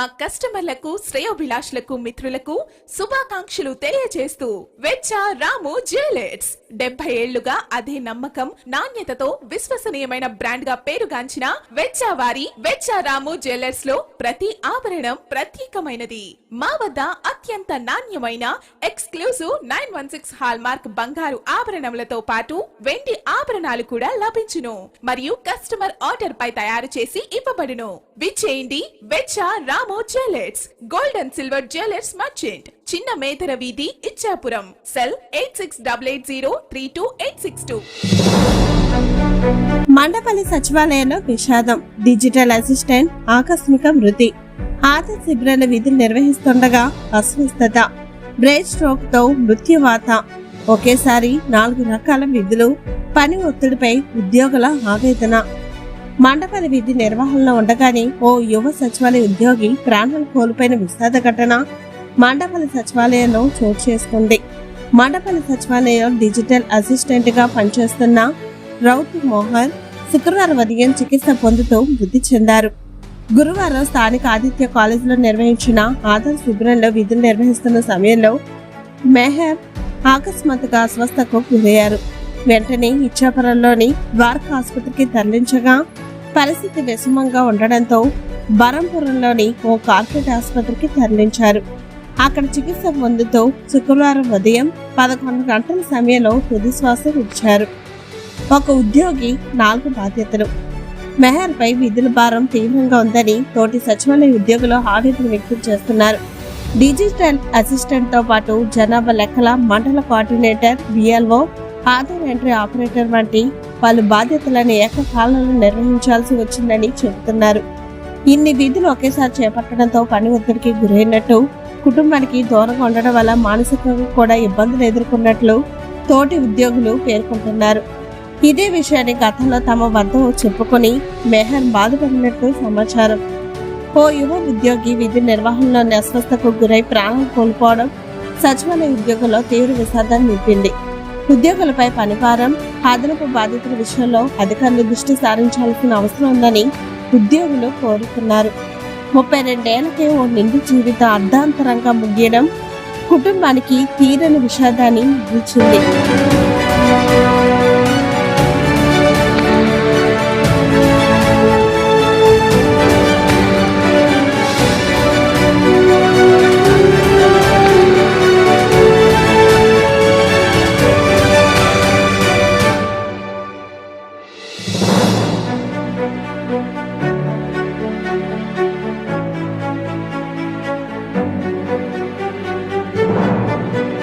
మా కస్టమర్లకు, శ్రేయోభిలాషులకు, మిత్రులకు శుభాకాంక్షలు తెలియజేస్తూ వెచ్చా రాము జ్యువెలర్స్ 70 ఏళ్లుగా అదే నమ్మకం, నాణ్యతతో విశ్వసనీయమైన బ్రాండ్ గా పేరుగాంచిన వెచ్చా వారి వెచ్చా రాము జ్యువెలర్స్ లో ప్రతి ఆభరణం ప్రత్యేకమైనది. మా వద్ద అత్యంత నాణ్యమైన ఎక్స్క్లూజివ్ 916 హాల్ మార్క్ బంగారు ఆభరణములతో పాటు వెండి ఆభరణాలు కూడా లభించును మరియు కస్టమర్ ఆర్డర్ పై తయారు చేసి ఇవ్వబడును. విచ్చేయండి Vechcha Ramu jewellers, gold and silver jewellers merchant, Chinna Medara వీధి, ఇచ్చాపురం. సెల్ 8688032862. మండపల్లి సచివాలయంలో విషాదం. డిజిటల్ అసిస్టెంట్ ఆకస్మిక మృతి. ఆదర్శ శిబిరాల విధులు నిర్వహిస్తుండగా అస్వస్థత, బ్రెయిన్ స్ట్రోక్ తో మృత్యువాత. ఒకేసారి 4 రకాల విధులు, పని ఒత్తిడిపై ఉద్యోగుల ఆవేదన. మండపల్లి విధి నిర్వహణలో ఉండగానే ఓ యువ సచివాలయ ఉద్యోగి ప్రాణాలు కోల్పోయిన విషాద ఘటన మండపల్లి సచివాలయంలో చోటు చేసుకుంది. మండపల్లి సచివాలయం డిజిటల్ అసిస్టెంట్ గా పనిచేస్తున్న రౌతు మోహన్ శుక్రవారం ఉదయం చికిత్స పొందుతూ మృతి చెందారు. గురువారం స్థానిక ఆదిత్య కాలేజీలో నిర్వహించిన ఆధార్ శిబిరంలో విధులు నిర్వహిస్తున్న సమయంలో మెహర్ అకస్మాత్తుగా అస్వస్థకు గురయ్యారు. వెంటనే ఇచ్చాపురంలోని ద్వారకా ఆసుపత్రికి తరలించగా పరిస్థితి విషమంగా ఉండడంతో బరంపురంలోని ఓ కార్పొరేట్ ఆసుపత్రికి తరలించారు. అక్కడ చికిత్స పొందుతూ శుక్రవారం ఉదయం 11 గంటల సమయంలో తుది శ్వాస విడిచారు. ఒక ఉద్యోగి 4 బాధ్యతలు. మెహర్ పై విధుల భారం తీవ్రంగా ఉందని తోటి సచివాలయ ఉద్యోగులు ఆవేదన వ్యక్తం చేస్తున్నారు. డిజిటల్ అసిస్టెంట్ తో పాటు జనాభా లెక్కల మండల coordinator, BLO, Aadhaar entry operator వంటి పలు బాధ్యతలను ఏకకాలంలో నిర్వహించాల్సి వచ్చిందని చెబుతున్నారు. ఇన్ని విధులు ఒకేసారి చేపట్టడంతో పని ఒత్తిడికి గురైనట్టు, కుటుంబానికి దూరంగా ఉండడం వల్ల మానసికంగా కూడా ఇబ్బందులు ఎదుర్కొన్నట్లు తోటి ఉద్యోగులు పేర్కొంటున్నారు. ఇదే విషయాన్ని గతంలో తమ వద్ద చెప్పుకొని మెహర్ బాధపడినట్లు సమాచారం. ఓ యువ ఉద్యోగి విధి నిర్వహణలోని అస్వస్థకు గురై ప్రాణాలు కోల్పోవడం సచివాలయ ఉద్యోగుల్లో తీవ్ర విషాదాన్ని నింపింది. ఉద్యోగులపై పనిభారం, అదనపు బాధ్యతల విషయంలో అధికారులు దృష్టి సారించాల్సిన అవసరం ఉందని ఉద్యోగులు కోరుతున్నారు. 32 ఏళ్లకే ఓ నిండు జీవితం అర్ధాంతరంగా ముగియడం కుటుంబానికి తీరని విషాదాన్ని మిగిల్చింది.